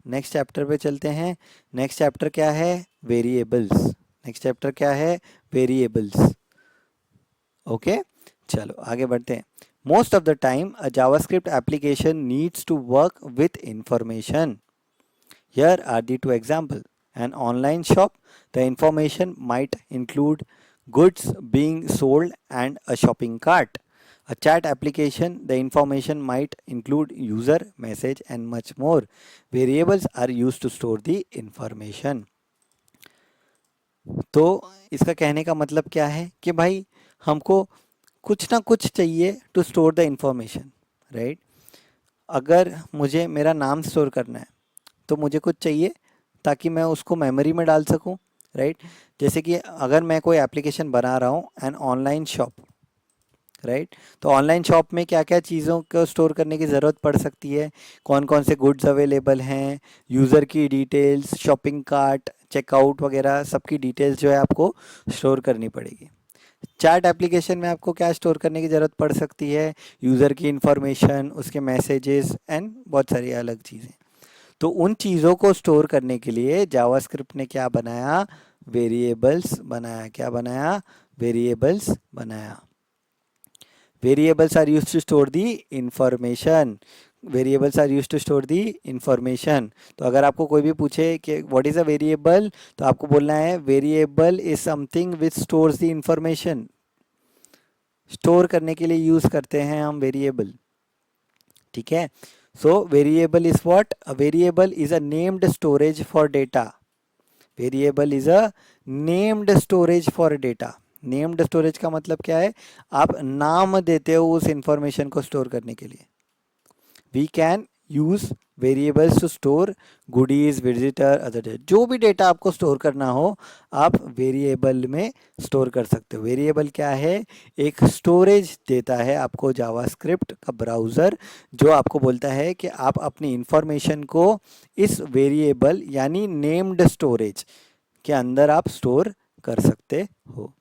Next chapter पे चलते हैं। नेक्स्ट चैप्टर क्या है? वेरिएबल्स। नेक्स्ट चैप्टर क्या है? वेरिएबल्स। ओके, चलो आगे बढ़ते हैं। Most of the time a JavaScript application needs to work with information. Here are the two examples. An online shop, the information might include goods being sold and a shopping cart. A chat application, the information might include user, message and much more. Variables are used to store the information. तो इसका कहने का मतलब क्या है कि भाई हमको कुछ ना कुछ चाहिए to store the information, right? अगर मुझे मेरा नाम स्टोर करना है तो मुझे कुछ चाहिए ताकि मैं उसको मेमोरी में डाल सकूं, राइट? जैसे कि अगर मैं कोई एप्लीकेशन बना रहा हूं, एन ऑनलाइन शॉप, राइट? तो ऑनलाइन शॉप में क्या क्या चीज़ों को स्टोर करने की ज़रूरत पड़ सकती है? कौन कौन से गुड्स अवेलेबल हैं, यूज़र की डिटेल्स, शॉपिंग कार्ट, चेकआउट वगैरह सबकी डिटेल्स जो है आपको स्टोर करनी पड़ेगी। चैट एप्लीकेशन में आपको क्या स्टोर करने की ज़रूरत पड़ सकती है? यूज़र की इंफॉर्मेशन, उसके मैसेजेस एंड बहुत सारी अलग चीज़ें। तो उन चीज़ों को स्टोर करने के लिए जावास्क्रिप्ट ने क्या बनाया? वेरिएबल्स बनाया। क्या बनाया? वेरिएबल्स बनाया। Variables are used to store the information. Variables are used to store the information. तो अगर आपको कोई भी पूछे कि व्हाट इज अ वेरिएबल, तो आपको बोलना है variable is something which stores the information. Store करने के लिए यूज करते हैं हम वेरिएबल, ठीक है? So variable is what? A variable is a named storage for data. Variable is a named storage for data. Named storage का मतलब क्या है? आप नाम देते हो उस इंफॉर्मेशन को स्टोर करने के लिए। We can use variables to store goodies, visitor, other data. जो भी डेटा आपको स्टोर करना हो आप वेरिएबल में स्टोर कर सकते हो। वेरिएबल क्या है? एक स्टोरेज देता है आपको जावास्क्रिप्ट का ब्राउज़र, जो आपको बोलता है कि आप अपनी इंफॉर्मेशन को इस वेरिएबल यानी नेम्ड स्टोरेज के अंदर आप स्टोर कर सकते हो।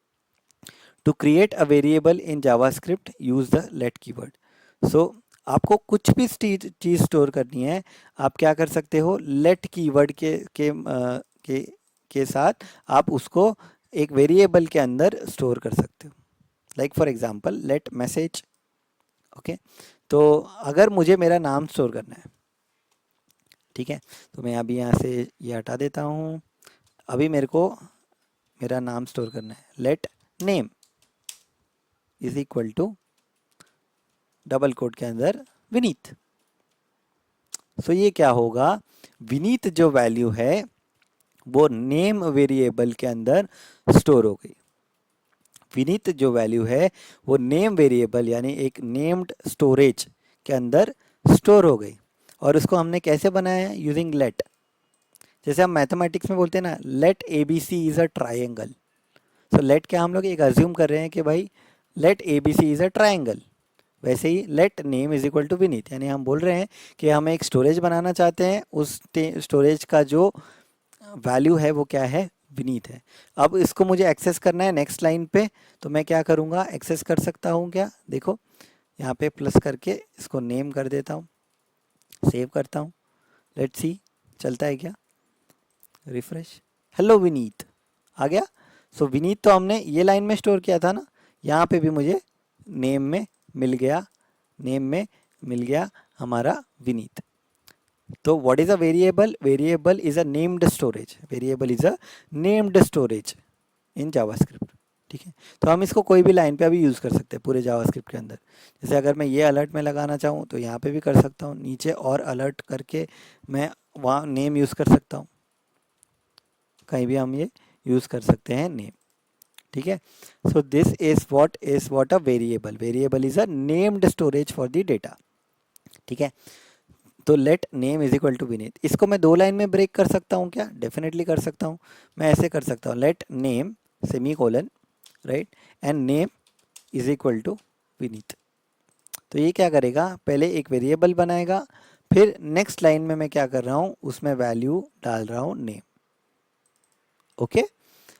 To create a variable in JavaScript use the let keyword. So आपको कुछ भी चीज़ स्टोर करनी है, आप क्या कर सकते हो? लेट कीवर्ड के साथ आप उसको एक वेरिएबल के अंदर स्टोर कर सकते हो। Like for example let message. Okay, तो अगर मुझे मेरा नाम स्टोर करना है, ठीक है, तो मैं अभी यहाँ से ये हटा देता हूँ। अभी मेरे को मेरा नाम स्टोर करना है। Let name is equal to double quote के अंदर विनीत। सो ये क्या होगा? विनीत जो वैल्यू है वो नेम वेरिएबल के अंदर स्टोर हो गई। विनीत जो वैल्यू है वो नेम वेरिएबल यानी एक नेम्ड स्टोरेज के अंदर स्टोर हो गई। और उसको हमने कैसे बनाया है? Using let. जैसे हम मैथमेटिक्स में बोलते हैं ना, let A B C is a triangle. So let क्या हम लोग एक अज्यूम कर रहे हैं कि भाई let A B C is a triangle. वैसे ही let name is equal to Vineet, यानी हम बोल रहे हैं कि हम एक स्टोरेज बनाना चाहते हैं, उस स्टोरेज का जो वैल्यू है वो क्या है? विनीत है। अब इसको मुझे एक्सेस करना है नेक्स्ट लाइन पे, तो मैं क्या करूँगा? एक्सेस कर सकता हूँ क्या? देखो यहाँ पे प्लस करके इसको नेम कर देता हूँ, सेव करता हूँ। लेट्स सी चलता है क्या? रिफ्रेश। हेलो विनीत आ गया। सो विनीत तो हमने ये लाइन में स्टोर किया था ना, यहाँ पे भी मुझे नेम में मिल गया, नेम में मिल गया हमारा विनीत। तो what is a variable? Variable is a named storage. Variable is a named storage in JavaScript, ठीक है? तो हम इसको कोई भी लाइन पे अभी यूज़ कर सकते हैं पूरे जावास्क्रिप्ट के अंदर। जैसे अगर मैं ये अलर्ट में लगाना चाहूँ तो यहाँ पे भी कर सकता हूँ, नीचे और अलर्ट करके मैं वहाँ नेम यूज़ कर सकता हूँ, कहीं भी हम ये यूज़ कर सकते हैं नेम, ठीक है? So this is what a variable. Variable is a named storage for the data, ठीक है? तो let name is equal to Vineet. इसको मैं दो लाइन में ब्रेक कर सकता हूँ क्या? डेफिनेटली कर सकता हूँ। मैं ऐसे कर सकता हूँ, let name semi colon, right, and name is equal to Vineet. तो ये क्या करेगा? पहले एक वेरिएबल बनाएगा, फिर नेक्स्ट लाइन में मैं क्या कर रहा हूँ? उसमें वैल्यू डाल रहा हूँ name. Okay,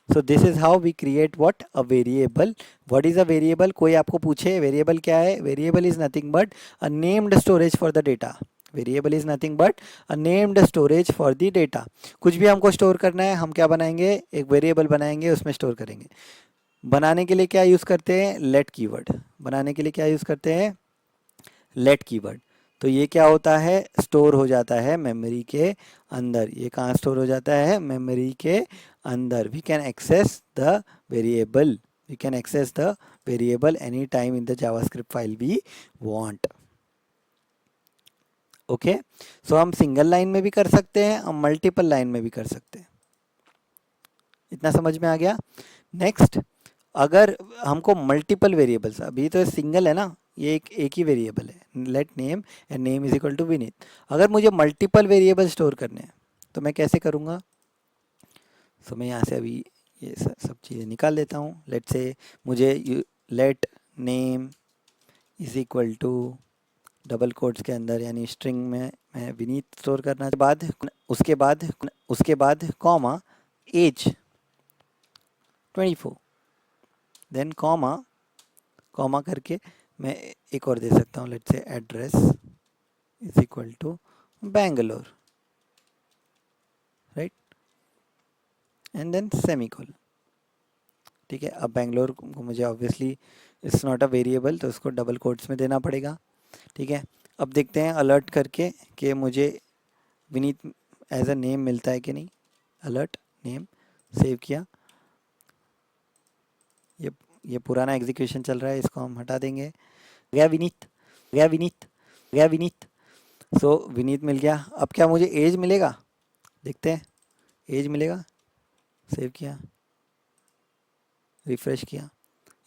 so this is how we create what? A variable. What is a variable? कोई आपको पूछे वेरिएबल क्या है? Variable is nothing but a named storage for the data. Variable is nothing but a named storage for the data. कुछ भी हमको store करना है, हम क्या बनाएंगे, एक वेरिएबल बनाएंगे, उसमें स्टोर करेंगे। बनाने के लिए क्या यूज़ करते हैं, लेट कीवर्ड। बनाने के लिए क्या यूज़ करते हैं, लेट कीवर्ड। तो ये क्या होता है, स्टोर हो जाता है मेमोरी के अंदर। ये कहाँ स्टोर हो जाता है, मेमोरी के अंदर। We can access the variable, we can access the variable any time in the JavaScript file we want. Okay, so हम सिंगल लाइन में भी कर सकते हैं, हम मल्टीपल लाइन में भी कर सकते हैं। इतना समझ में आ गया। नेक्स्ट, अगर हमको मल्टीपल वेरिएबल्स, अभी तो सिंगल है ना, ये एक ही वेरिएबल है, let name and name is equal to Vineet. अगर मुझे मल्टीपल वेरिएबल स्टोर करने हैं तो मैं कैसे करूँगा। सो मैं यहाँ से अभी ये सब चीज़ें निकाल देता हूँ। लेट से मुझे let name is equal to double quotes के अंदर यानी स्ट्रिंग में मैं विनीत स्टोर करना के बाद उसके बाद कॉमा एज 24, देन कॉमा करके मैं एक और दे सकता हूँ, लेट से address is equal to Bangalore, right, and then semicolon. ठीक है, अब बैंगलोर को मुझे obviously it's not a variable, तो उसको डबल कोट्स में देना पड़ेगा। ठीक है, अब देखते हैं अलर्ट करके कि मुझे विनीत एज अ नेम मिलता है कि नहीं। अलर्ट नेम सेव किया, ये पुराना एग्जीक्यूशन चल रहा है, इसको हम हटा देंगे। गया विनीत, गया विनीत, गया विनीत। सो विनीत मिल गया। अब क्या मुझे एज मिलेगा, देखते हैं, एज मिलेगा। सेव किया, रिफ्रेश किया,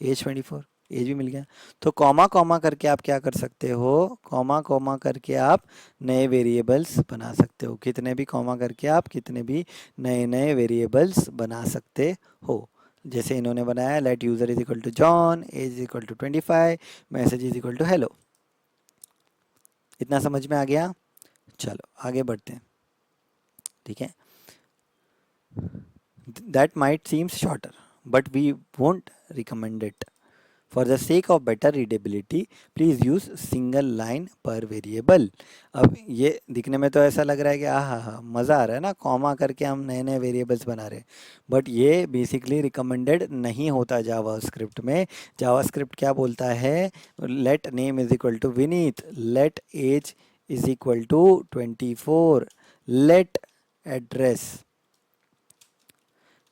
एज 24, एज भी मिल गया। तो कॉमा करके आप क्या कर सकते हो, कॉमा करके आप नए वेरिएबल्स बना सकते हो। कितने भी कॉमा करके आप कितने भी नए वेरिएबल्स बना सकते हो। जैसे इन्होंने बनाया, let user is equal to John, age is equal to 25, message is equal to hello. इतना समझ में आ गया। चलो आगे बढ़ते हैं। ठीक है, that might seem shorter but we won't recommend it. For the sake of better readability, please use single line per variable. अब ये दिखने में तो ऐसा लग रहा है कि हाँ मज़ा आ रहा है ना, कॉमा करके हम नए वेरिएबल्स बना रहे हैं, बट ये बेसिकली रिकमेंडेड नहीं होता जावास्क्रिप्ट में। जावास्क्रिप्ट क्या बोलता है, let name is equal to Vineet, let age is equal to 24, let address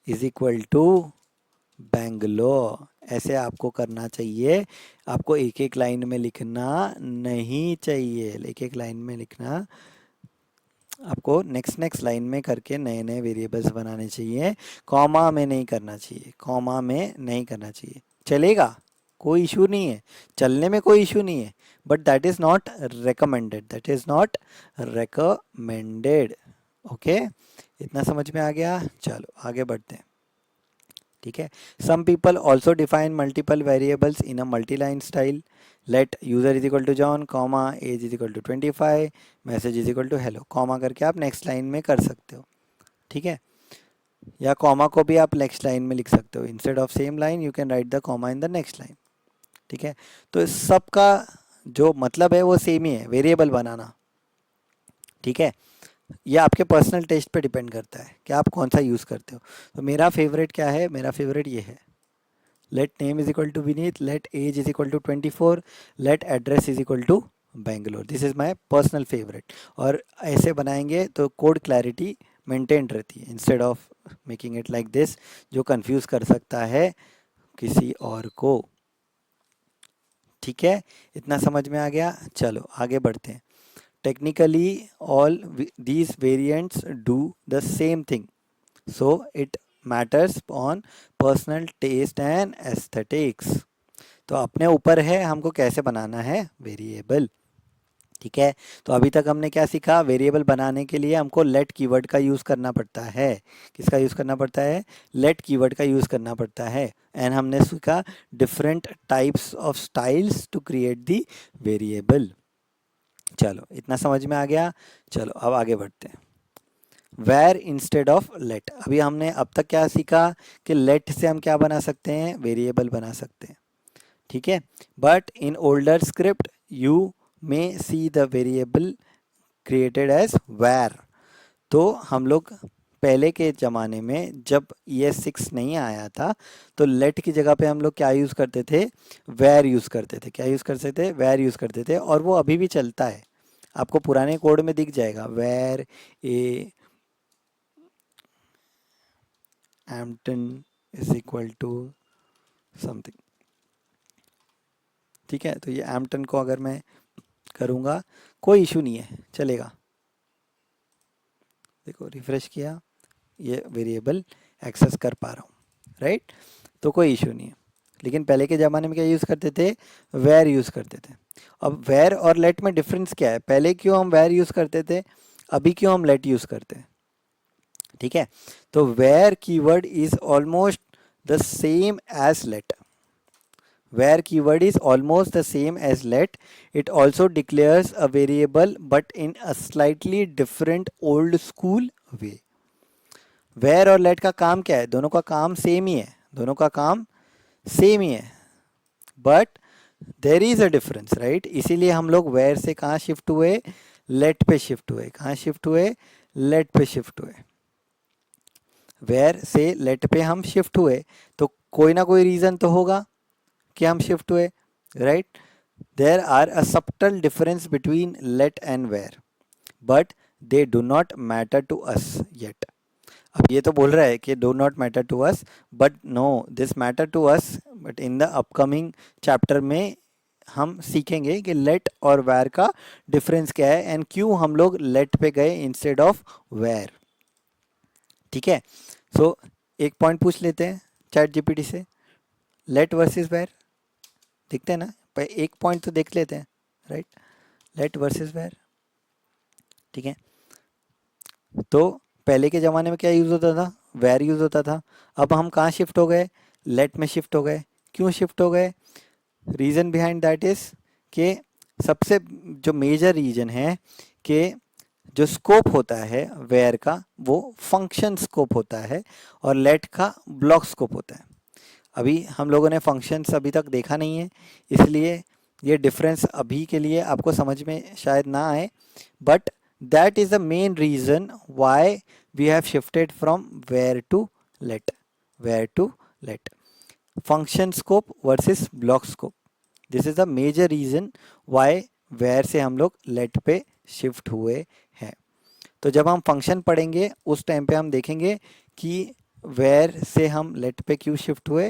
is equal to Bangalore. ऐसे आपको करना चाहिए, आपको एक एक लाइन में लिखना नहीं चाहिए। एक एक लाइन में लिखना, आपको नेक्स्ट लाइन में करके नए वेरिएबल्स बनाने चाहिए। कॉमा में नहीं करना चाहिए, कॉमा में नहीं करना चाहिए। चलेगा, कोई इशू नहीं है, चलने में कोई इशू नहीं है, but that is not recommended, that is not recommended. Okay, इतना समझ में आ गया। चलो आगे बढ़ते हैं। ठीक है, some people also define multiple variables in a multi line style. Let user is equal to John, comma age is equal to 25, message is equal to hello. Comma करके आप नेक्स्ट लाइन में कर सकते हो। ठीक है, या कॉमा को भी आप नेक्स्ट लाइन में लिख सकते हो। Instead of same line you can write the comma in the next line. ठीक है, तो इस सब का जो मतलब है वो सेम ही है, वेरिएबल बनाना। ठीक है, ये आपके पर्सनल टेस्ट पे डिपेंड करता है कि आप कौन सा यूज़ करते हो। तो मेरा फेवरेट क्या है, मेरा फेवरेट ये है, let name is equal to Vineet, let age is equal to 24, let address is equal to Bangalore. This is my personal favourite. और ऐसे बनाएंगे तो कोड क्लैरिटी मेंटेन रहती है, instead of making it like this, जो कंफ्यूज कर सकता है किसी और को। ठीक है, इतना समझ में आ गया। चलो आगे बढ़ते हैं। Technically all these variants do the same thing, so it matters on personal taste and aesthetics। तो अपने ऊपर है हमको कैसे बनाना है वेरिएबल। ठीक है, तो अभी तक हमने क्या सीखा, वेरिएबल बनाने के लिए हमको लेट कीवर्ड का यूज़ करना पड़ता है। किसका यूज़ करना पड़ता है, लेट कीवर्ड का यूज़ करना पड़ता है। एंड हमने सीखा different types of styles to create the variable. चलो इतना समझ में आ गया। चलो अब आगे बढ़ते हैं। वेर इंस्टेड ऑफ लेट, अभी हमने अब तक क्या सीखा कि लेट से हम क्या बना सकते हैं, वेरिएबल बना सकते हैं। ठीक है, but in older script you may see the variable created as var. तो हम लोग पहले के ज़माने में जब ES6 नहीं आया था तो लेट की जगह पे हम लोग क्या यूज़ करते थे, वेर यूज़ करते थे। क्या यूज़ करते थे, वेर यूज़ करते थे, और वो अभी भी चलता है। आपको पुराने कोड में दिख जाएगा वेर ए एम्पटन इज इक्वल टू समथिंग। ठीक है, तो ये एम्पटन को अगर मैं करूँगा कोई इशू नहीं है, चलेगा। देखो रिफ्रेश किया, ये वेरिएबल एक्सेस कर पा रहा हूँ, राइट। तो कोई इशू नहीं है। लेकिन पहले के ज़माने में क्या यूज़ करते थे, वेर यूज़ करते थे। अब वेर और लेट में डिफरेंस क्या है, पहले क्यों हम वेर यूज़ करते थे, अभी क्यों हम लेट यूज़ करते हैं। ठीक है, तो var keyword is almost the same as let. Where keyword is almost the same as let. It also declares a variable but in a slightly different old school way. Where और let का काम क्या है, दोनों का काम same ही है, दोनों का काम सेम ही है, but there is a difference, right. इसीलिए हम लोग वेयर से कहाँ शिफ्ट हुए, लेट पे शिफ्ट हुए। कहाँ शिफ्ट हुए, लेट पे शिफ्ट हुए। वेयर से लेट पे हम शिफ्ट हुए, तो कोई ना कोई रीज़न तो होगा कि हम शिफ्ट हुए, right. There are a subtle difference between let and where, but they do not matter to us yet. अब ये तो बोल रहा है कि do not matter to us, but no, this matter to us, but in the upcoming chapter में हम सीखेंगे कि let और where का डिफरेंस क्या है एंड क्यों हम लोग let पे गए इंस्टेड ऑफ where। ठीक है, सो एक पॉइंट पूछ लेते हैं चैट जीपीटी से, let वर्सेस where दिखते हैं ना, पर एक पॉइंट तो देख लेते हैं, राइट। लेट वर्सेस वेयर, ठीक है। तो पहले के ज़माने में क्या यूज़ होता था, वेयर यूज़ होता था। अब हम कहाँ शिफ्ट हो गए, लेट में शिफ्ट हो गए। क्यों शिफ्ट हो गए, रीज़न बिहाइंड दैट इज़ कि सबसे जो मेजर रीज़न है कि जो स्कोप होता है वेयर का वो फंक्शन स्कोप होता है और लेट का ब्लॉक स्कोप होता है। अभी हम लोगों ने फंक्शंस अभी तक देखा नहीं है, इसलिए ये डिफरेंस अभी के लिए आपको समझ में शायद ना आए, but that is the main reason why we have shifted from var to let. Var to let, function scope versus block scope, this is the major reason why var से हम लोग लेट पे शिफ्ट हुए हैं। तो जब हम function पढ़ेंगे उस टाइम पे हम देखेंगे कि वेयर से हम लेट पे क्यों शिफ्ट हुए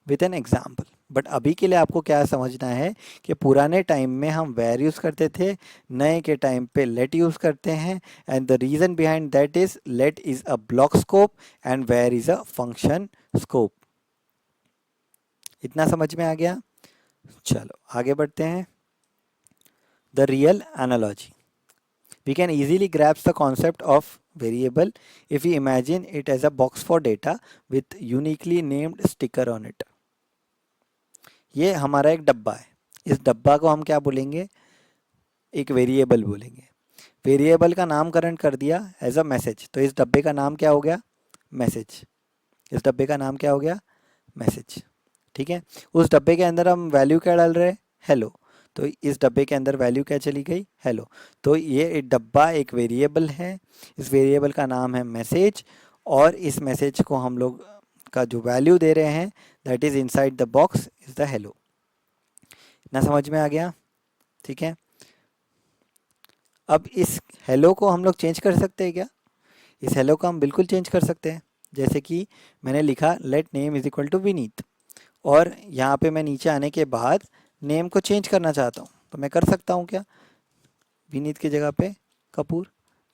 विद एन एग्जाम्पल। बट अभी के लिए आपको क्या समझना है कि पुराने टाइम में हम वेयर यूज़ करते थे, नए के टाइम पे लेट यूज़ करते हैं, and the reason behind that is let is a block scope and var is a function scope. इतना समझ में आ गया, चलो आगे बढ़ते हैं। The real analogy, we can easily grasp the concept of variable if we imagine it as a box for data with uniquely named sticker on it. ये हमारा एक डब्बा है, इस डब्बा को हम क्या बोलेंगे, एक वेरिएबल बोलेंगे। वेरिएबल का नामकरण कर दिया एज अ मैसेज, तो इस डब्बे का नाम क्या हो गया, मैसेज। इस डब्बे का नाम क्या हो गया, मैसेज। ठीक है, उस डब्बे के अंदर हम वैल्यू क्या डाल रहे हैं, हेलो, तो इस डब्बे के अंदर वैल्यू क्या चली गई, हेलो। तो ये एक डब्बा एक वेरिएबल है, इस वेरिएबल का नाम है मैसेज, और इस मैसेज को हम लोग का जो वैल्यू दे रहे हैं that is inside the box is the hello. ना समझ में आ गया, ठीक है। अब इस हेलो को हम लोग चेंज कर सकते हैं क्या, इस हेलो को हम बिल्कुल चेंज कर सकते हैं। जैसे कि मैंने लिखा let name is equal to Vineet, और यहाँ पे मैं नीचे आने के बाद नेम को चेंज करना चाहता हूँ, तो मैं कर सकता हूँ क्या, विनीत की जगह पे कपूर,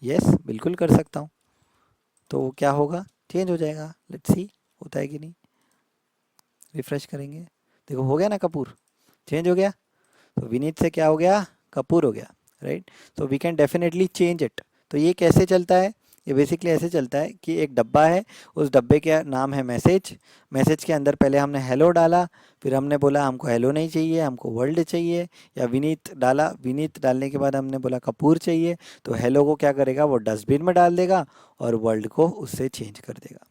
यस बिल्कुल कर सकता हूँ। तो क्या होगा, चेंज हो जाएगा, लेट्स सी होता है कि नहीं। रिफ्रेश करेंगे, देखो हो गया ना, कपूर चेंज हो गया, तो विनीत से क्या हो गया, कपूर हो गया, राइट। तो we can definitely change it. तो ये कैसे चलता है, ये बेसिकली ऐसे चलता है कि एक डब्बा है, उस डब्बे का नाम है मैसेज। मैसेज के अंदर पहले हमने हेलो डाला, फिर हमने बोला हमको हेलो नहीं चाहिए, हमको वर्ल्ड चाहिए, या विनीत डाला, विनीत डालने के बाद हमने बोला कपूर चाहिए, तो हेलो को क्या करेगा, वो डस्टबिन में डाल देगा और वर्ल्ड को उससे चेंज कर देगा।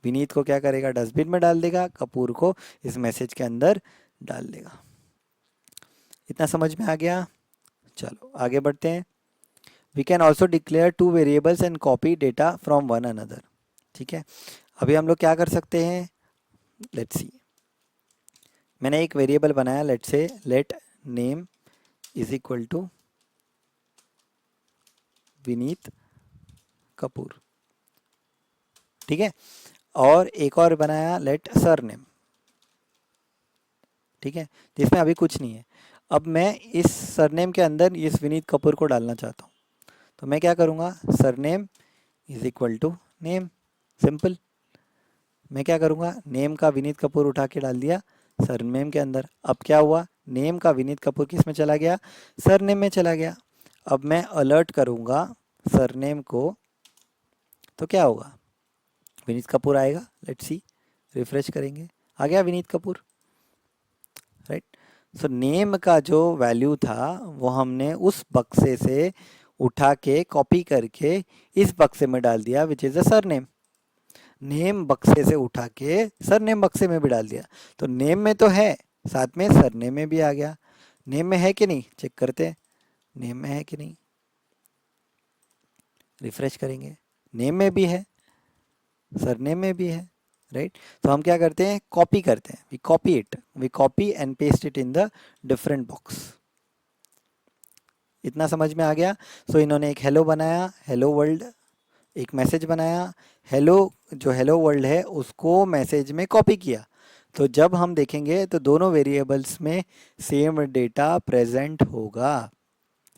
विनीत को क्या करेगा, डस्टबिन में डाल देगा, कपूर को इस मैसेज के अंदर डाल देगा। इतना समझ में आ गया, चलो आगे बढ़ते हैं। We can also declare two variables and copy data from one another. ठीक है, अभी हम लोग क्या कर सकते हैं, लेट्स सी। मैंने एक वेरिएबल बनाया, let's say let name is equal to Vineet Kapoor. ठीक है, और एक और बनाया लेट सरनेम। ठीक है, जिसमें अभी कुछ नहीं है। अब मैं इस सरनेम के अंदर इस विनीत कपूर को डालना चाहता हूँ, तो मैं क्या करूँगा, surname is equal to name, simple. मैं क्या करूँगा, नेम का विनीत कपूर उठा के डाल दिया सरनेम के अंदर। अब क्या हुआ, नेम का विनीत कपूर किस में चला गया, सरनेम में चला गया। अब मैं अलर्ट करूँगा सरनेम को, तो क्या होगा, विनीत कपूर आएगा। लेट्स सी, रिफ्रेश करेंगे, आ गया Vineet Kapoor, right. So name का जो वैल्यू था वो हमने उस बक्से से उठा के कॉपी करके इस बक्से में डाल दिया, which is a surname. Name बक्से से उठा के सरनेम बक्से में भी डाल दिया, तो नेम में तो है, साथ में सरनेम में भी आ गया। नेम में है कि नहीं, चेक करते हैं, नेम में है कि नहीं, रिफ्रेश करेंगे, नेम में भी है, सरनेम में भी है, राइट। तो हम क्या करते हैं, कॉपी करते हैं, we copy and paste it in the different box. इतना समझ में आ गया। सो इन्होंने एक हेलो बनाया, हेलो वर्ल्ड, एक मैसेज बनाया, हेलो, जो हेलो वर्ल्ड है उसको मैसेज में कॉपी किया। तो जब हम देखेंगे तो दोनों वेरिएबल्स में सेम डेटा प्रेजेंट होगा,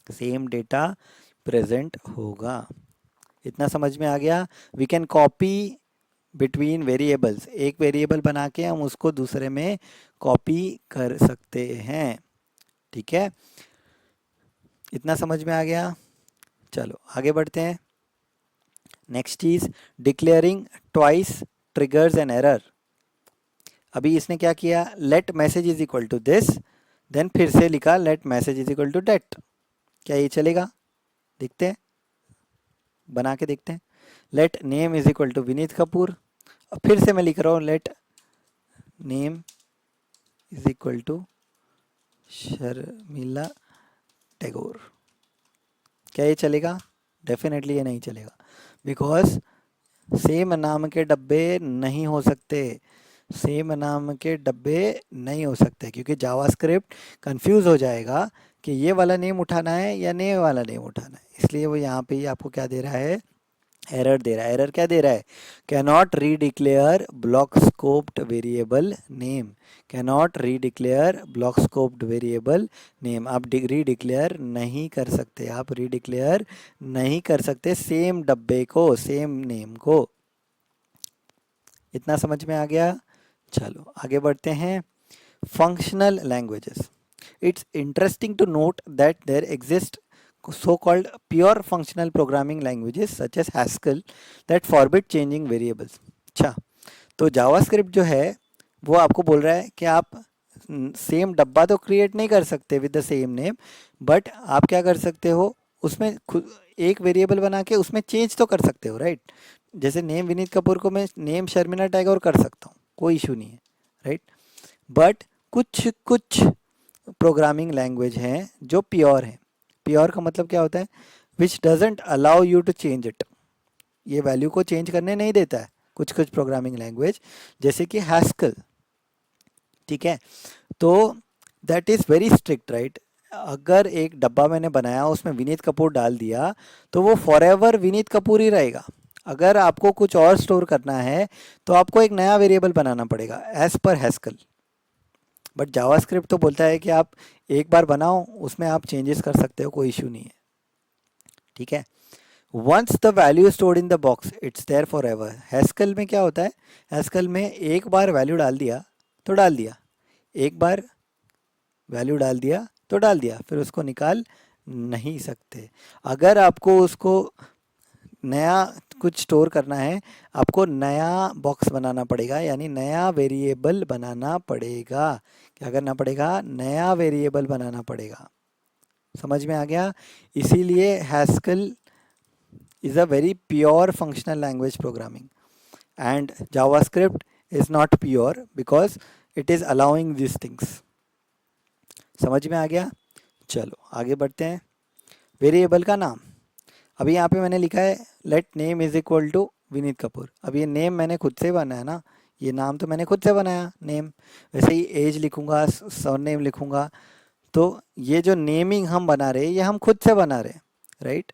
सेम डेटा प्रेजेंट होगा। इतना समझ में आ गया। We can copy between variables, एक वेरिएबल बना के हम उसको दूसरे में कॉपी कर सकते हैं। ठीक है, इतना समझ में आ गया। चलो आगे बढ़ते हैं। Next is declaring twice triggers an error. अभी इसने क्या किया, let message is equal to this, then फिर से लिखा let message is equal to that. क्या ये चलेगा, देखते हैं, बना के देखते हैं। Let name is equal to Vineet Kapoor, और फिर से मैं लिख रहा हूँ let name is equal to Sharmila Tagore. क्या ये चलेगा, डेफिनेटली ये नहीं चलेगा, बिकॉज सेम नाम के डब्बे नहीं हो सकते, सेम नाम के डब्बे नहीं हो सकते, क्योंकि जावास्क्रिप्ट कंफ्यूज हो जाएगा कि ये वाला नेम उठाना है या नए वाला नेम उठाना है। इसलिए वो यहाँ पे ही आपको क्या दे रहा है, एरर दे रहा है। एरर क्या दे रहा है, cannot redeclare block scoped variable name, cannot redeclare block scoped variable name. आप रीडिक्लेयर नहीं कर सकते, आप रीडिक्लेयर नहीं कर सकते सेम डब्बे को, सेम नेम को। इतना समझ में आ गया। चलो आगे बढ़ते हैं। Functional languages, it's interesting to note that there exist so-called pure functional programming languages such as Haskell that forbid changing variables। अच्छा, तो जावास्क्रिप्ट जो है वो आपको बोल रहा है कि आप सेम डब्बा तो क्रिएट नहीं कर सकते with the same name, but आप क्या कर सकते हो, उसमें खुद एक वेरिएबल बना के उसमें चेंज तो कर सकते हो, राइट। जैसे नेम विनीत कपूर को मैं नेम शर्मिला टैगोर कर सकता हूँ, कोई इशू नहीं है, राइट। बट कुछ कुछ प्रोग्रामिंग लैंग्वेज हैं जो प्योर हैं। प्योर का मतलब क्या होता है, which doesn't allow you to change it, ये वैल्यू को चेंज करने नहीं देता है कुछ कुछ प्रोग्रामिंग लैंग्वेज, जैसे कि हैस्कल। ठीक है, तो that is very strict, right. अगर एक डब्बा मैंने बनाया उसमें विनीत कपूर डाल दिया तो वो फॉरएवर विनीत कपूर ही रहेगा। अगर आपको कुछ और स्टोर करना है तो आपको एक नया वेरिएबल बनाना पड़ेगा as per Haskell. But JavaScript तो बोलता है कि आप एक बार बनाओ, उसमें आप चेंजेस कर सकते हो, कोई इशू नहीं है। ठीक है, once the value stored in the box it's there forever. Haskell में क्या होता है, हैस्कल में एक बार वैल्यू डाल दिया तो डाल दिया, एक बार वैल्यू डाल दिया तो डाल दिया, फिर उसको निकाल नहीं सकते। अगर आपको उसको नया कुछ स्टोर करना है, आपको नया बॉक्स बनाना पड़ेगा, यानी नया वेरिएबल बनाना पड़ेगा। क्या करना पड़ेगा, नया वेरिएबल बनाना पड़ेगा। समझ में आ गया। इसीलिए Haskell is a very pure functional language programming and JavaScript is not pure because it is allowing these things। समझ में आ गया। चलो आगे बढ़ते हैं। वेरिएबल का नाम, अभी यहाँ पे मैंने लिखा है let name is equal to Vineet Kapoor. अब ये नेम मैंने खुद से बनाया ना, ये नाम तो मैंने खुद से बनाया नेम। वैसे ही एज लिखूंगा, सरनेम लिखूंगा, तो ये जो नेमिंग हम बना रहे हैं ये हम खुद से बना रहे हैं, राइट।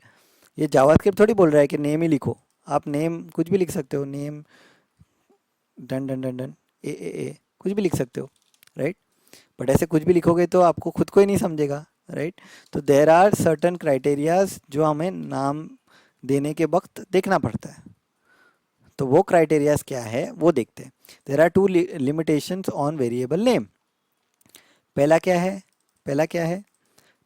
ये जावास्क्रिप्ट थोड़ी बोल रहा है कि नेम ही लिखो। आप नेम कुछ भी लिख सकते हो, name done done done done a कुछ भी लिख सकते हो, राइट। बट ऐसे कुछ भी लिखोगे तो आपको खुद को ही नहीं समझेगा, राइट। तो देर आर सर्टन क्राइटेरियाज जो हमें नाम देने के वक्त देखना पड़ता है। तो वो क्राइटेरियाज क्या है वो देखते हैं। There are two limitations on variable name. पहला क्या है, पहला क्या है,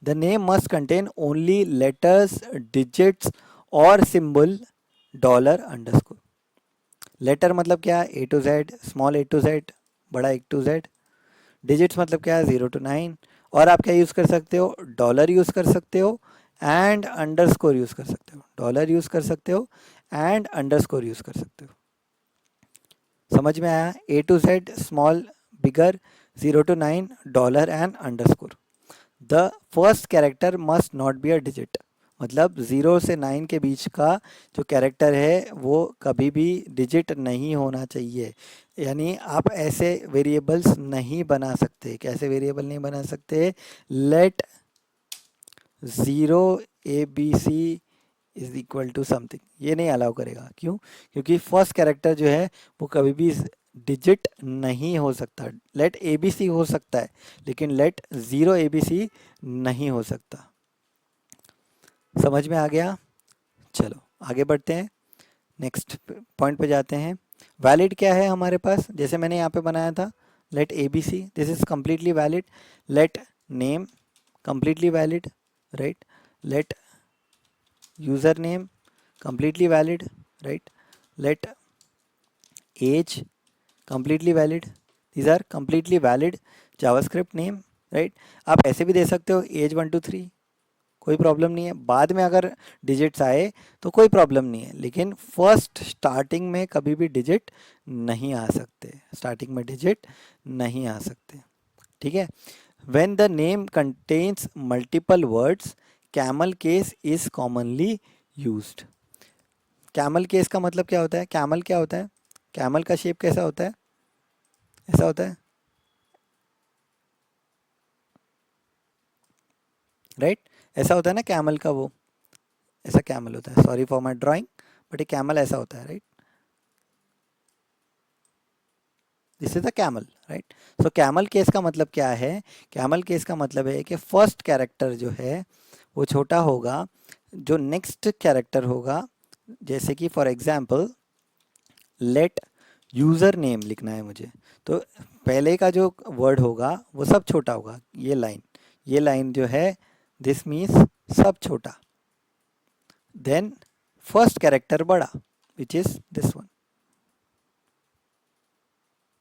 the name must contain only letters, digits और सिंबल डॉलर अंडरस्कोर। लेटर मतलब क्या, A to Z, small A to Z, बड़ा ए टू जेड। डिजिट्स मतलब क्या है, 0 to 9। और आप क्या यूज़ कर सकते हो, डॉलर यूज़ कर सकते हो एंड अंडरस्कोर यूज़ कर सकते हो। डॉलर यूज़ कर सकते हो एंड अंडरस्कोर यूज़ कर सकते हो। समझ में आया, A to Z, small, bigger, 0 to 9, dollar and underscore. The first character must not be a digit, मतलब 0 से 9 के बीच का जो कैरेक्टर है वो कभी भी डिजिट नहीं होना चाहिए। यानी आप ऐसे वेरिएबल्स नहीं बना सकते। कैसे वेरिएबल नहीं बना सकते, let 0 ABC is equal to something, ये नहीं अलाउ करेगा। क्यों, क्योंकि फर्स्ट कैरेक्टर जो है वो कभी भी डिजिट नहीं हो सकता। लेट ABC हो सकता है लेकिन लेट 0 ABC नहीं हो सकता। समझ में आ गया। चलो आगे बढ़ते हैं, नेक्स्ट पॉइंट पे जाते हैं। वैलिड क्या है हमारे पास, जैसे मैंने यहाँ पे बनाया था, let ABC, this is completely valid. Let name, completely valid, right. Let user name, completely valid, right. Let age, completely valid. These are completely valid javascript name, right. आप ऐसे भी दे सकते हो age 1 2 3, कोई प्रॉब्लम नहीं है। बाद में अगर डिजिट्स आए तो कोई प्रॉब्लम नहीं है, लेकिन फर्स्ट स्टार्टिंग में कभी भी डिजिट नहीं आ सकते, स्टार्टिंग में डिजिट नहीं आ सकते, ठीक है। When the name contains multiple words, camel case is commonly used. Camel case का मतलब क्या होता है, कैमल क्या होता है, कैमल का शेप कैसा होता है, ऐसा होता है, राइट। ऐसा होता है ना कैमल का, वो ऐसा कैमल होता है। Sorry for my drawing, but ये कैमल ऐसा होता है, right. This is the camel, right. So camel case का मतलब क्या है, कैमल केस का मतलब है कि फर्स्ट कैरेक्टर जो है वो छोटा होगा, जो नेक्स्ट कैरेक्टर होगा, जैसे कि for example let user name लिखना है मुझे, तो पहले का जो वर्ड होगा वो सब छोटा होगा। ये लाइन जो है, दिस मीन्स सब छोटा। देन फर्स्ट कैरेक्टर बड़ा, विच इज दिस वन,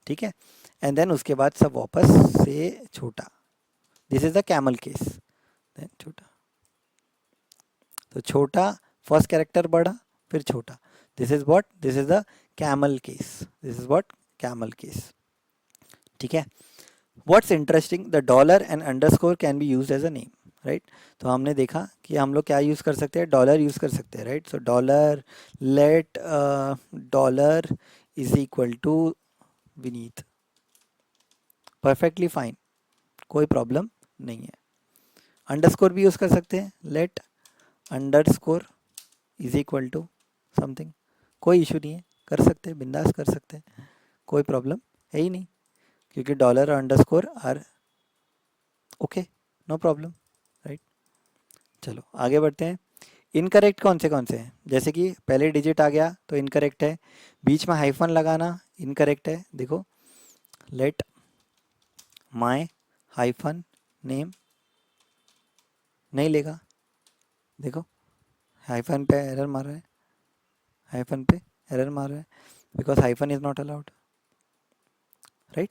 ठीक है। एंड देन उसके बाद सब वापस से छोटा। This is the camel case. Then छोटा, तो छोटा, फर्स्ट कैरेक्टर बड़ा, फिर छोटा। This is what, this is the camel case, this is what camel case, ठीक है। What's interesting, the dollar and underscore can be use as a name, right. तो हमने देखा कि हम लोग क्या यूज़ कर सकते हैं, डॉलर यूज़ कर सकते हैं, right. So dollar, let dollar is equal to Vineet, perfectly fine, कोई प्रॉब्लम नहीं है। अंडरस्कोर भी यूज़ कर सकते हैं, let underscore is equal to something, कोई इशू नहीं है, कर सकते हैं, बिंदास कर सकते हैं, कोई प्रॉब्लम है ही नहीं, क्योंकि डॉलर और underscore are okay, no problem, right. चलो आगे बढ़ते हैं। इनकरेक्ट कौन से हैं, जैसे कि पहले डिजिट आ गया तो इनकरेक्ट है, बीच में हाइफन लगाना इनकरेक्ट है। देखो, लेट माय हाइफन नेम, नहीं लेगा, देखो हाइफन पे एरर मार रहा है, हाइफन पे एरर मार रहा है, because hyphen is not allowed, right.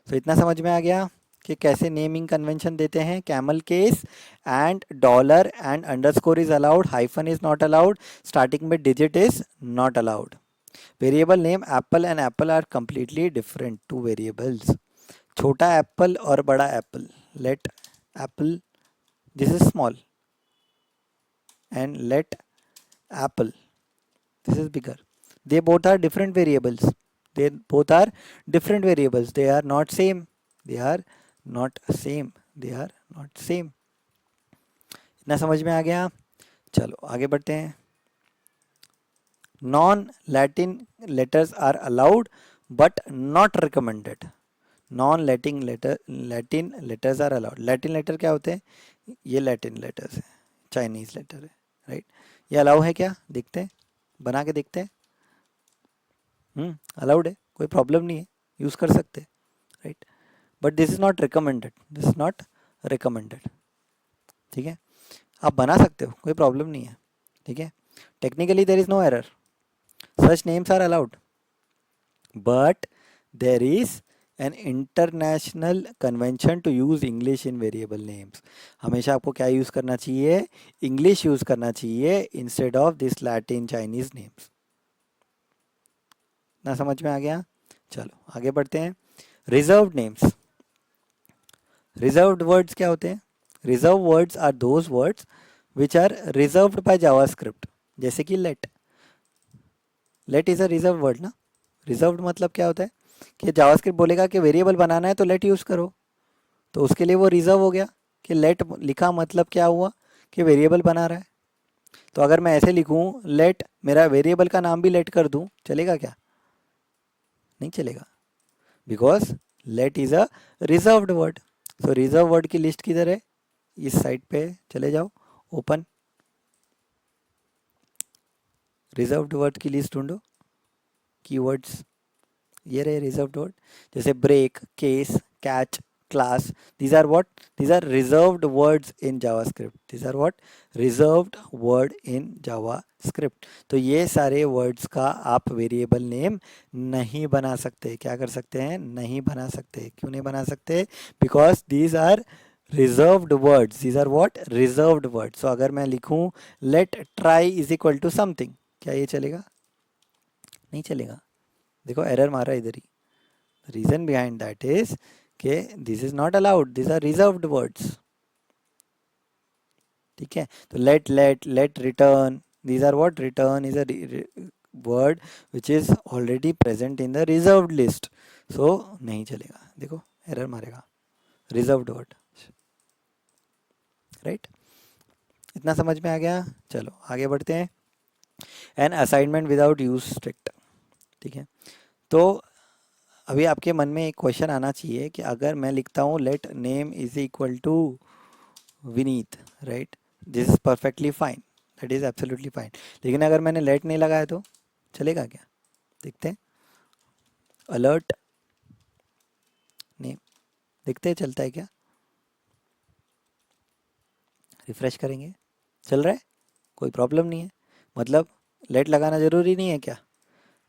तो इतना समझ में आ गया कि कैसे नेमिंग कन्वेंशन देते हैं। Camel case and dollar and underscore is allowed, hyphen is not allowed, starting में digit is not allowed. Variable name apple and apple are completely different two variables. छोटा एप्पल और बड़ा apple, let apple, this is small, and let apple. This is bigger. They both are different variables. They both are different variables. They are not same. They are not same. They are not same. इतना समझ में आ गया? चलो आगे बढ़ते हैं. Non Latin letters are allowed but not recommended. Non Latin letters are allowed. Latin letter क्या होते हैं? ये लैटिन लेटर्स है, चाइनीज लेटर है, राइट. ये अलाउ है क्या? देखते हैं, बना के देखते हैं. अलाउड है, कोई प्रॉब्लम नहीं है, यूज़ कर सकते हैं, right. But this is not recommended. This is not recommended. ठीक है, आप बना सकते हो, कोई प्रॉब्लम नहीं है. ठीक है, technically there is no error. Such names are allowed but there is an international convention to use English in variable names. हमेशा आपको क्या यूज़ करना चाहिए? इंग्लिश यूज़ करना चाहिए instead of this Latin Chinese names. ना समझ में आ गया? चलो आगे बढ़ते हैं. Reserved names. रिजर्व्ड वर्ड्स क्या होते हैं? Reserve words are those words which are reserved by JavaScript. जैसे कि let. Let is a reserve word ना. रिजर्व्ड मतलब क्या होता है कि जावास्क्रिप्ट बोलेगा कि वेरिएबल बनाना है तो लेट यूज़ करो, तो उसके लिए वो रिजर्व हो गया. कि लेट लिखा मतलब क्या हुआ? कि वेरिएबल बना रहा है. तो अगर मैं ऐसे लिखूँ लेट, मेरा वेरिएबल का नाम भी लेट कर दूँ, चलेगा क्या? नहीं चलेगा, because let is a reserved word. So reserve word की लिस्ट किधर है? इस साइड पे चले जाओ, ओपन रिजर्व्ड वर्ड की लिस्ट ढूंढो, कीवर्ड्स. ये रहे रिजर्व्ड वर्ड. जैसे break, case, catch, class. these are what? These are reserved words in JavaScript. These are what? Reserved word in JavaScript. तो ये सारे वर्ड्स का आप वेरिएबल नेम नहीं बना सकते. क्या कर सकते हैं? नहीं बना सकते. क्यों नहीं बना सकते? Because these are reserved words. These are what? Reserved words. So अगर मैं लिखूं let try is equal to something, क्या ये चलेगा? नहीं चलेगा. देखो एरर मारा इधर ही. रीजन बिहाइंड दैट इज के this is not allowed. This are reserved words. ठीक है, तो let return. these are what? Return is a word which is already present in the reserved list. so नहीं चलेगा. देखो एरर मारेगा. Reserved word, right. इतना समझ में आ गया? चलो आगे बढ़ते हैं. An assignment without use strict. ठीक है, तो अभी आपके मन में एक क्वेश्चन आना चाहिए कि अगर मैं लिखता हूँ let name is equal to Vineet, right. This is perfectly fine, that is absolutely fine. लेकिन अगर मैंने लेट नहीं लगाया तो चलेगा क्या? देखते हैं. अलर्ट नेम, देखते हैं चलता है क्या. रिफ्रेश करेंगे, चल रहा है, कोई प्रॉब्लम नहीं है. मतलब लेट लगाना ज़रूरी नहीं है क्या?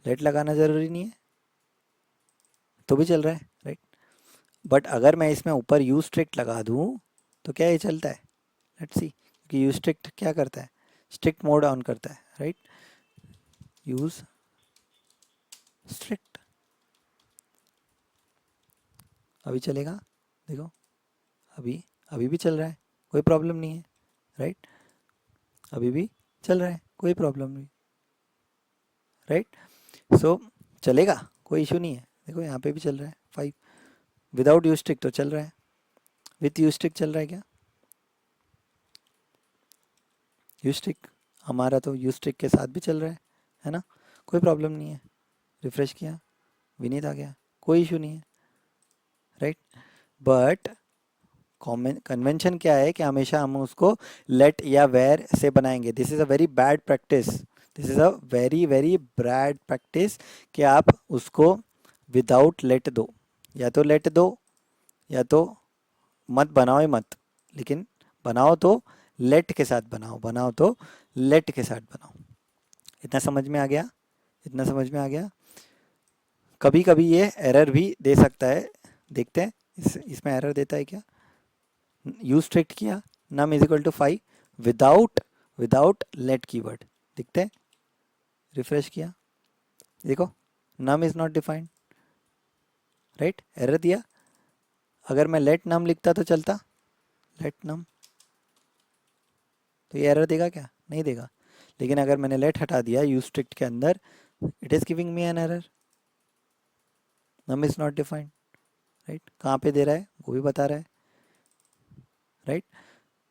लेट लगाना ज़रूरी नहीं है तो भी चल रहा है, राइट. बट अगर मैं इसमें ऊपर यूज स्ट्रिक्ट लगा दूँ तो क्या ये चलता है? Let's see. कि यूज स्ट्रिक्ट क्या करता है? स्ट्रिक्ट मोड ऑन करता है, राइट. यूज स्ट्रिक्ट अभी चलेगा. देखो अभी अभी भी चल रहा है, कोई प्रॉब्लम नहीं है, राइट. अभी भी चल रहा है, कोई प्रॉब्लम नहीं, राइट. सो चलेगा, कोई इशू नहीं है. देखो यहाँ पे भी चल रहा है 5. विदाउट यूज स्ट्रिक्ट तो चल रहा है, विथ यूज स्ट्रिक्ट चल रहा है क्या? यूज स्ट्रिक्ट हमारा तो यूज स्ट्रिक्ट के साथ भी चल रहा है ना. कोई प्रॉब्लम नहीं है. रिफ्रेश किया, विनीत आ गया, कोई इशू नहीं है, राइट. बट कन्वेंशन क्या है कि हमेशा हम उसको लेट या वेर से बनाएंगे. This is a very bad practice. This is a very very bad practice कि आप उसको विदाउट लेट दो. या तो लेट दो या तो मत बनाओ ही मत. लेकिन बनाओ तो लेट के साथ बनाओ, बनाओ तो लेट के साथ बनाओ. इतना समझ में आ गया? इतना समझ में आ गया? कभी कभी ये एरर भी दे सकता है. देखते हैं इसमें एरर देता है क्या. यूज स्ट्रिक्ट किया, num is equal to 5 without let keyword. दिखते हैं. रिफ्रेश किया, देखो num is not defined, right. Error दिया. अगर मैं लेट नम लिखता तो चलता. लेट नम तो ये एरर देगा क्या? नहीं देगा. लेकिन अगर मैंने लेट हटा दिया यूज स्ट्रिक्ट के अंदर, it is giving me an error, num is not defined, right. कहाँ पे दे रहा है वो भी बता रहा है, राइट।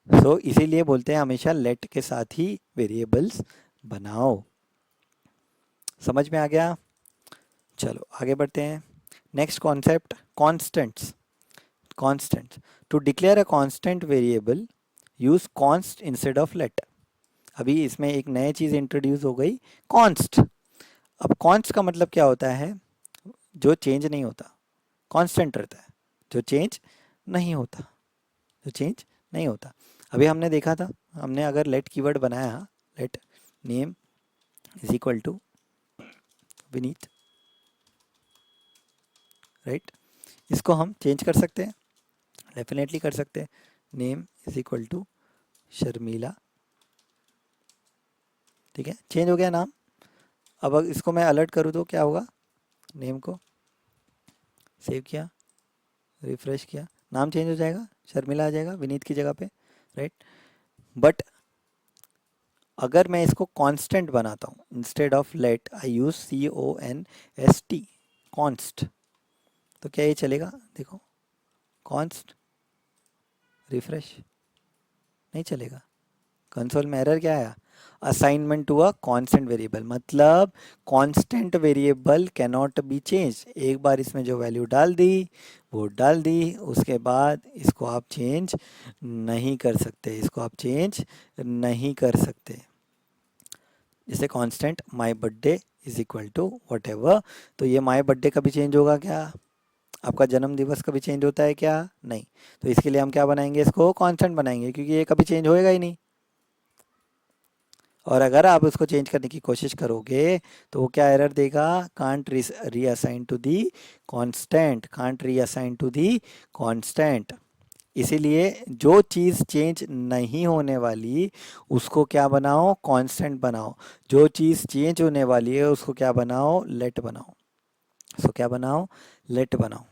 सो इसीलिए बोलते हैं हमेशा लेट के साथ ही वेरिएबल्स बनाओ। समझ में आ गया? चलो आगे बढ़ते हैं। Next concept, constants. Constants, to declare a constant variable use const instead of let. अभी इसमें एक नई चीज़ इंट्रोड्यूस हो गई, कॉन्स्ट। अब कॉन्स्ट का मतलब क्या होता है? जो चेंज नहीं होता, कांस्टेंट रहता है, जो चेंज नहीं होता, जो चेंज नहीं होता। अभी हमने देखा था, हमने अगर लेट कीवर्ड बनाया, let name is equal to Vineet, right. इसको हम चेंज कर सकते हैं, डेफिनेटली कर सकते हैं। Name is equal to Sharmila, ठीक है, चेंज हो गया नाम। अब इसको मैं अलर्ट करूँ तो क्या होगा? नेम को सेव किया, रिफ्रेश किया, नाम चेंज हो जाएगा, शर्मिला आ जाएगा विनीत की जगह पे, राइट। बट अगर मैं इसको कांस्टेंट बनाता हूँ, instead of let I use CONST, const, तो क्या ये चलेगा? देखो, कॉन्स्ट, रिफ्रेश, नहीं चलेगा। कंसोल में एरर क्या आया? Assignment to a constant variable, मतलब constant variable can not be change. एक बार इसमें जो वैल्यू डाल दी वो डाल दी, उसके बाद इसको आप चेंज नहीं कर सकते, इसको आप चेंज नहीं कर सकते। जैसे constant my birthday is equal to whatever, तो ये माई बर्थडे कभी चेंज होगा क्या? आपका जन्म दिवस कभी चेंज होता है क्या? नहीं। तो इसके लिए हम क्या बनाएंगे? इसको कांस्टेंट बनाएंगे, क्योंकि ये कभी चेंज होएगा ही नहीं। और अगर आप उसको चेंज करने की कोशिश करोगे तो वो क्या एरर देगा? Can't reassign to the constant, can't reassign to the constant. इसीलिए जो चीज़ चेंज नहीं होने वाली उसको क्या बनाओ? कांस्टेंट बनाओ। जो चीज़ चेंज होने वाली है उसको क्या बनाओ? लेट बनाओ। सो क्या बनाओ? लेट बनाओ।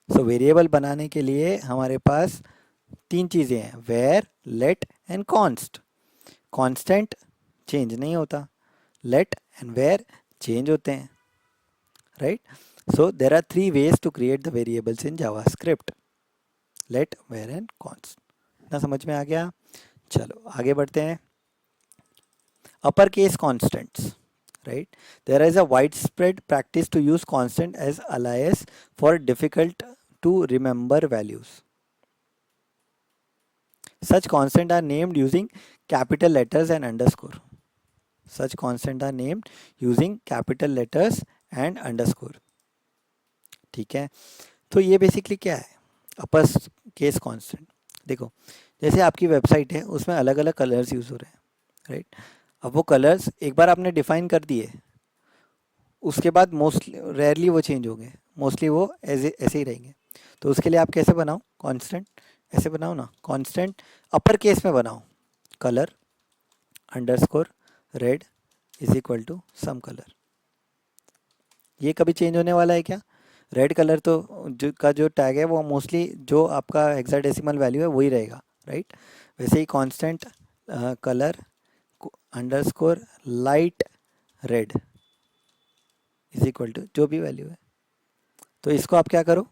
सो वेरिएबल बनाने के लिए हमारे पास तीन चीज़ें हैं, var, let and const. Constant change नहीं होता, लेट एंड वेयर चेंज होते हैं, right. So there are 3 ways to create the variables in JavaScript, let, var and const. इतना समझ में आ गया? चलो आगे बढ़ते हैं। Upper case constants, right? There is a widespread practice to use constant as alias for difficult to remember values. Such constant are named using capital letters and underscore. Such constant are named using capital letters and underscore. ठीक है, तो ये basically क्या है? Upper case constant. देखो, जैसे आपकी website है उसमें अलग अलग कलर्स यूज़ हो रहे हैं, राइट। अब वो कलर्स एक बार आपने डिफाइन कर दिए, उसके बाद मोस्टली रेयरली वो चेंज होंगे, मोस्टली वो ऐसे ही रहेंगे। तो उसके लिए आप कैसे बनाओ कांस्टेंट? ऐसे बनाओ ना, कांस्टेंट अपर केस में बनाओ, colour underscore red is equal to some colour. ये कभी चेंज होने वाला है क्या? रेड कलर तो जो टैग है वो मोस्टली जो आपका हेक्साडेसिमल वैल्यू है वही रहेगा, राइट। वैसे ही constant colour underscore light red is equal to जो भी वैल्यू है। तो इसको आप क्या करो,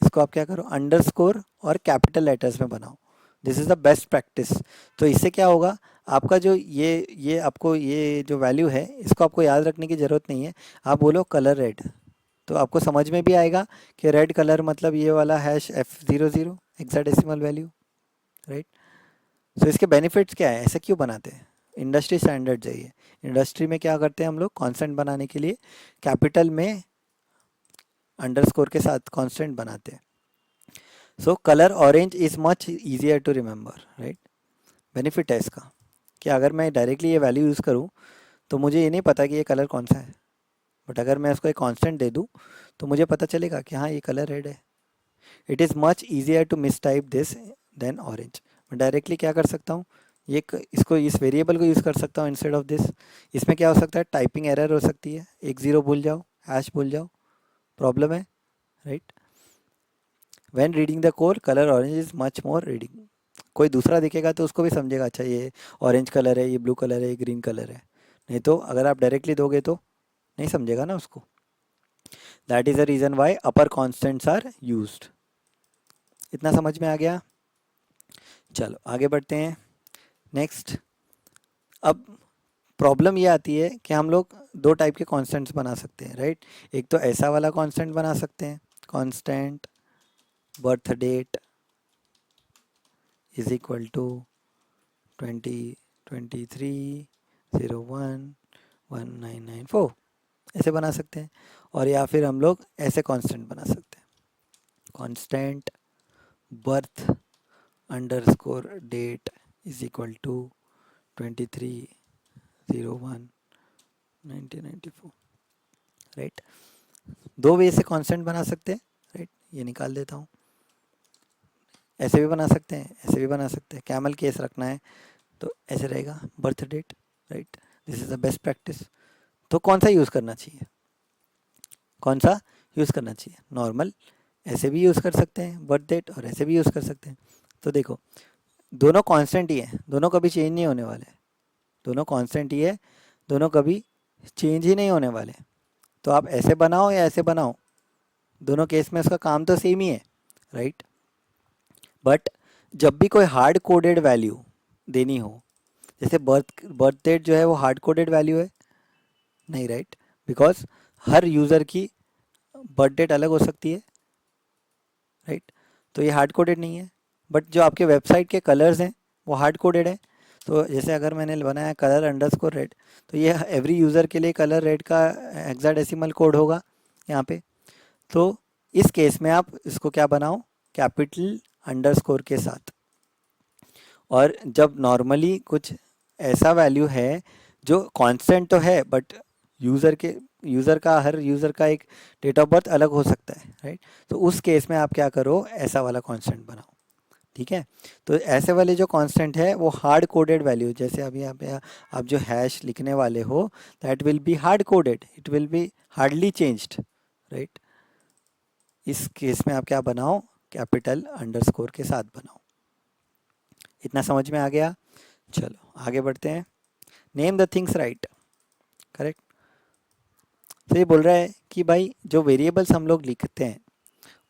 इसको आप क्या करो, अंडरस्कोर और कैपिटल लेटर्स में बनाओ। This is the best practice. तो इससे क्या होगा, आपका जो ये आपको ये जो वैल्यू है इसको आपको याद रखने की ज़रूरत नहीं है। आप बोलो कलर रेड, तो आपको समझ में भी आएगा कि रेड कलर मतलब ये वाला #F00 हेक्साडेसिमल वैल्यू, राइट। सो इसके बेनिफिट्स क्या है, ऐसे क्यों बनाते हैं? इंडस्ट्री स्टैंडर्ड है ये। इंडस्ट्री में क्या करते हैं हम लोग, कॉन्स्टेंट बनाने के लिए कैपिटल में अंडरस्कोर के साथ कॉन्स्टेंट बनाते हैं। So colour orange is much easier to remember, right. Benefit है इसका कि अगर मैं डायरेक्टली ये वैल्यू यूज़ करूँ तो मुझे ये नहीं पता कि ये कलर कौन सा है, बट अगर मैं उसको एक कांस्टेंट दे दूँ तो मुझे पता चलेगा कि हाँ ये कलर रेड है। It is much easier to mistype this then orange. मैं डायरेक्टली क्या कर सकता हूँ, इसको इस वेरिएबल को यूज़ कर सकता हूँ इंस्टेड ऑफ दिस। इसमें क्या हो सकता है, टाइपिंग एरर हो सकती है, 1 0 भूल जाओ, हैश भूल जाओ, प्रॉब्लम है, right. When reading the code, color orange is much more reading. कोई दूसरा दिखेगा तो उसको भी समझेगा, अच्छा ये ऑरेंज कलर है, ये ब्लू कलर है, ये ग्रीन कलर है। नहीं तो अगर आप डायरेक्टली दोगे तो नहीं समझेगा ना उसको। That is the reason why upper constants are used. इतना समझ में आ गया? चलो आगे बढ़ते हैं। नेक्स्ट, अब प्रॉब्लम ये आती है कि हम लोग दो टाइप के कांस्टेंट्स बना सकते हैं, राइट। एक तो ऐसा वाला कांस्टेंट बना सकते हैं, constant birth date is equal to 2023 01 1994, ऐसे बना सकते हैं। और या फिर हम लोग ऐसे कांस्टेंट बना सकते हैं, constant birth underscore date is equal to 23/01/1994, right. दो वे से कांस्टेंट बना सकते हैं, राइट। ये निकाल देता हूँ। ऐसे भी बना सकते हैं, ऐसे भी बना सकते हैं। कैमल केस रखना है तो ऐसे रहेगा, birth date, right. This is the best practice. तो कौन सा यूज़ करना चाहिए, कौन सा यूज़ करना चाहिए? नॉर्मल ऐसे भी यूज़ कर सकते हैं बर्थ डेट, और ऐसे भी यूज़ कर सकते हैं। तो देखो दोनों कांस्टेंट ही हैं, दोनों कभी चेंज नहीं होने वाले, दोनों कांस्टेंट ही है, दोनों कभी चेंज ही नहीं होने वाले। तो आप ऐसे बनाओ या ऐसे बनाओ, दोनों केस में उसका काम तो सेम ही है, राइट। बट जब भी कोई हार्ड कोडेड वैल्यू देनी हो, जैसे बर्थ डेट जो है वो हार्ड कोडेड वैल्यू है नहीं, राइट। बिकॉज हर यूज़र की बर्थ डेट अलग हो सकती है, राइट। तो ये हार्ड कोडेड नहीं है। बट जो आपके वेबसाइट के कलर्स हैं वो हार्ड कोडेड है। तो जैसे अगर मैंने बनाया कलर अंडरस्कोर रेड, तो ये एवरी यूज़र के लिए कलर रेड का हेक्साडेसिमल कोड होगा यहाँ पे। तो इस केस में आप इसको क्या बनाओ, कैपिटल अंडरस्कोर के साथ। और जब नॉर्मली कुछ ऐसा वैल्यू है जो कांस्टेंट तो है, बट हर यूज़र का एक डेट ऑफ बर्थ अलग हो सकता है, राइट। तो उस केस में आप क्या करो, ऐसा वाला कांस्टेंट बनाओ, ठीक है। तो ऐसे वाले जो कांस्टेंट है वो हार्ड कोडेड वैल्यू, जैसे अभी यहाँ पे आप जो हैश लिखने वाले हो, that will be hard coded, it will be hardly changed, right. इस केस में आप क्या बनाओ, कैपिटल अंडरस्कोर के साथ बनाओ। इतना समझ में आ गया? चलो आगे बढ़ते हैं। Name the things right, correct. तो ये बोल रहा है कि भाई जो वेरिएबल्स हम लोग लिखते हैं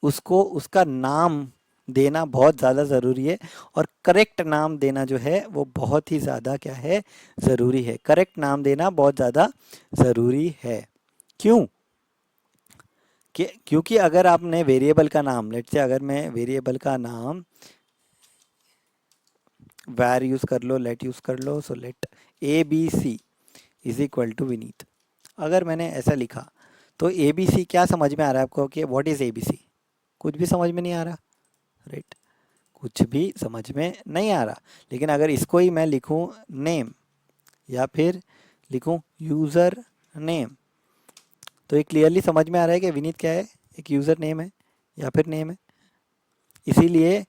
उसको उसका नाम देना बहुत ज़्यादा ज़रूरी है, और करेक्ट नाम देना जो है वो बहुत ही ज़्यादा क्या है, ज़रूरी है। करेक्ट नाम देना बहुत ज़्यादा ज़रूरी है। क्यों? क्योंकि अगर आपने वेरिएबल का नाम, लेट से अगर मैं वेरिएबल का नाम वैर यूज़ कर लो, लेट यूज़ कर लो, so let ABC is equal to Vineet. अगर मैंने ऐसा लिखा तो ABC क्या समझ में आ रहा है आपको कि व्हाट इज़ ABC? कुछ भी समझ में नहीं आ रहा, राइट। कुछ भी समझ में नहीं आ रहा। लेकिन अगर इसको ही मैं लिखूं नेम, या फिर लिखूं यूज़र नेम, तो ये क्लियरली समझ में आ रहा है कि विनीत क्या है, एक यूज़र नेम है या फिर नेम है। इसीलिए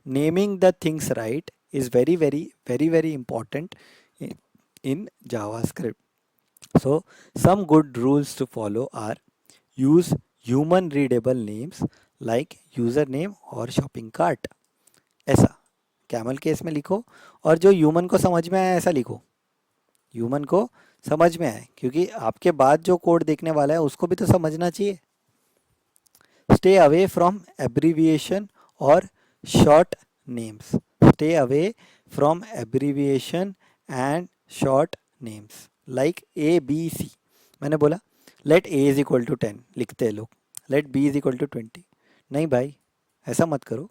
naming the things right is very very very very important in JavaScript. So some good rules to follow are: use human readable names like username और shopping cart, ऐसा कैमल केस में लिखो। और जो ह्यूमन को समझ में आए ऐसा लिखो, ह्यूमन को समझ में आए, क्योंकि आपके बाद जो कोड देखने वाला है उसको भी तो समझना चाहिए। स्टे अवे फ्रॉम एब्रीविएशन और short names, stay away from abbreviation and short names like ABC। मैंने बोला let A is equal to 10 लिखते हैं लोग, let B is equal to 20। नहीं भाई, ऐसा मत करो,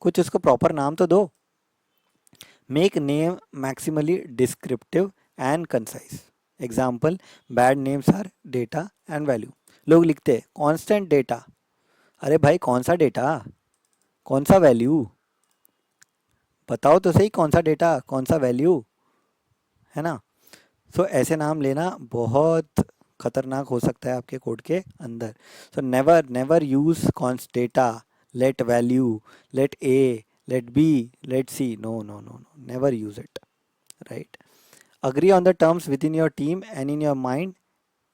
कुछ उसको प्रॉपर नाम तो दो। Make name maximally descriptive and concise. Example, bad names are data and value. लोग लिखते हैं कॉन्स्टेंट डेटा, अरे भाई कौन सा डेटा, कौन सा वैल्यू, बताओ तो सही, कौन सा डेटा कौन सा वैल्यू, है ना। सो ऐसे नाम लेना बहुत खतरनाक हो सकता है आपके कोड के अंदर। So never never use const data, let value, let A, let B, let C, no no no no, never use it, right. Agree on the terms within your team and in your mind.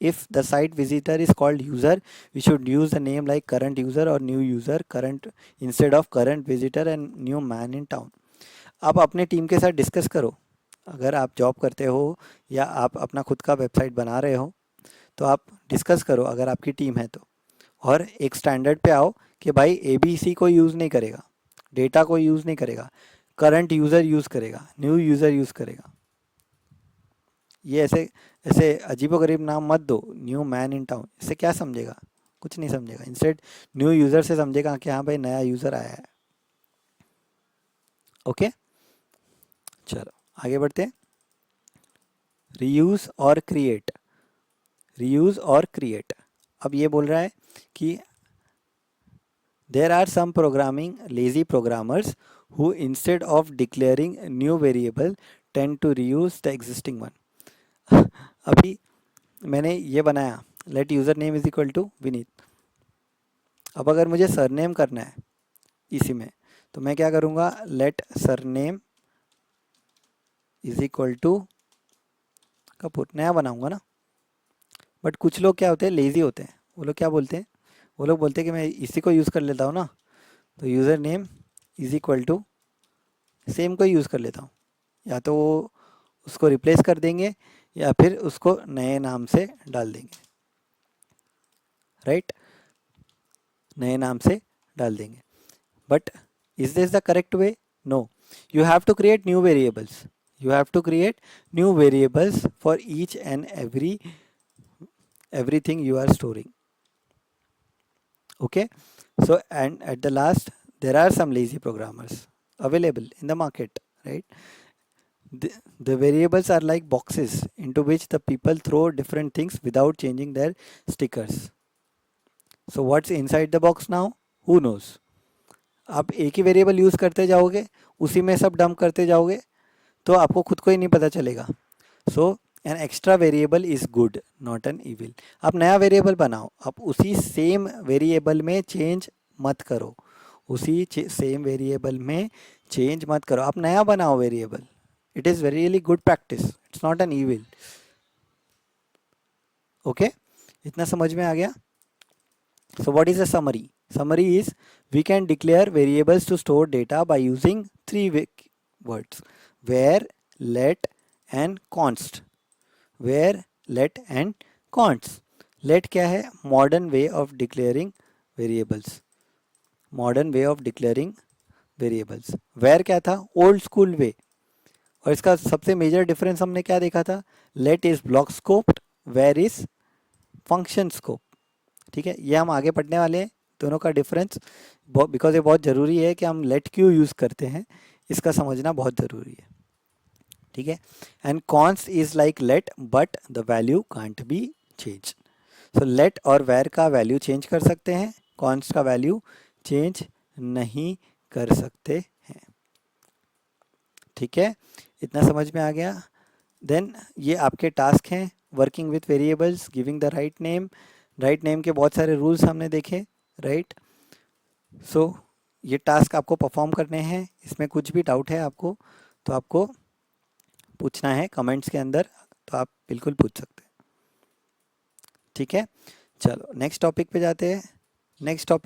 If the site visitor is called user, we should use the name like current user or new user, current instead of current visitor and new man in town. आप अपने team के साथ discuss करो। अगर आप job करते हो या आप अपना खुद का वेबसाइट बना रहे हो तो आप डिस्कस करो अगर आपकी टीम है तो, और एक स्टैंडर्ड पे आओ कि भाई एबीसी को यूज़ नहीं करेगा, डेटा को यूज़ नहीं करेगा, करंट यूज़र यूज़ करेगा, न्यू यूज़र यूज़ करेगा। ये ऐसे ऐसे अजीबोगरीब नाम मत दो, न्यू मैन इन टाउन, इससे क्या समझेगा? कुछ नहीं समझेगा। इंस्टेड न्यू यूज़र से समझेगा कि हाँ भाई नया यूज़र आया है। ओके, चलो आगे बढ़ते हैं। रीयूज़ और क्रिएट, रीयूज़ और क्रिएट। अब ये बोल रहा है कि there are some programming lazy programmers who instead of declaring new variable tend to reuse the existing one. अभी मैंने ये बनाया let username is equal to Vineet. अब अगर मुझे सरनेम करना है इसी में तो मैं क्या करूँगा, let surname is equal to Kapoor, नया बनाऊंगा ना। बट कुछ लोग क्या होते हैं, लेज़ी होते हैं। वो लोग क्या बोलते हैं, वो लोग बोलते हैं कि मैं इसी को यूज़ कर लेता हूँ ना, तो user name is equal to same को ही यूज़ कर लेता हूँ। या तो वो उसको रिप्लेस कर देंगे या फिर उसको नए नाम से डाल देंगे, राइट, नए नाम से डाल देंगे। But is this the correct way? No, you have to create new variables, you have to create new variables for each and everything you are storing. Okay, so and at the last there are some lazy programmers available in the market, right? The variables are like boxes into which the people throw different things without changing their stickers. So what's inside the box now? Who knows? आप एक ही variable use करते जाओगे, उसी में सब dump करते जाओगे, तो आपको खुद को ही नहीं पता चलेगा। So an extra variable is good not an evil. आप नया वेरिएबल बनाओ, आप उसी सेम वेरिएबल में चेंज मत करो, उसी सेम वेरिएबल में चेंज मत करो, आप नया बनाओ variable. It is very really good practice, it's not an evil. Okay, इतना समझ में आ गया? So what is a summary? Summary is we can declare variables to store data by using three words: where, let and const. Where, let and const. Let क्या है? Modern way of declaring variables. Modern way of declaring variables. Where क्या था? Old school way. और इसका सबसे major difference हमने क्या देखा था? Let is block scoped, where is function scope. ठीक है, ये हम आगे पढ़ने वाले हैं दोनों का डिफरेंस, बिकॉज ये बहुत ज़रूरी है कि हम लेट क्यों यूज़ करते हैं, इसका समझना बहुत ज़रूरी है। ठीक है, and const is like let but the value can't be change. So let और वेर का वैल्यू चेंज कर सकते हैं, कॉन्स्ट का वैल्यू चेंज नहीं कर सकते हैं। ठीक है, इतना समझ में आ गया? देन ये आपके टास्क हैं, working with variables, giving the write name. Write name के बहुत सारे रूल्स हमने देखे, राइट। सो ये टास्क आपको परफॉर्म करने हैं। इसमें कुछ भी डाउट है आपको तो आपको पूछना है कमेंट्स के अंदर, तो आप बिल्कुल पूछ सकते हैं। ठीक है, चलो नेक्स्ट टॉपिक पे जाते हैं। Next topic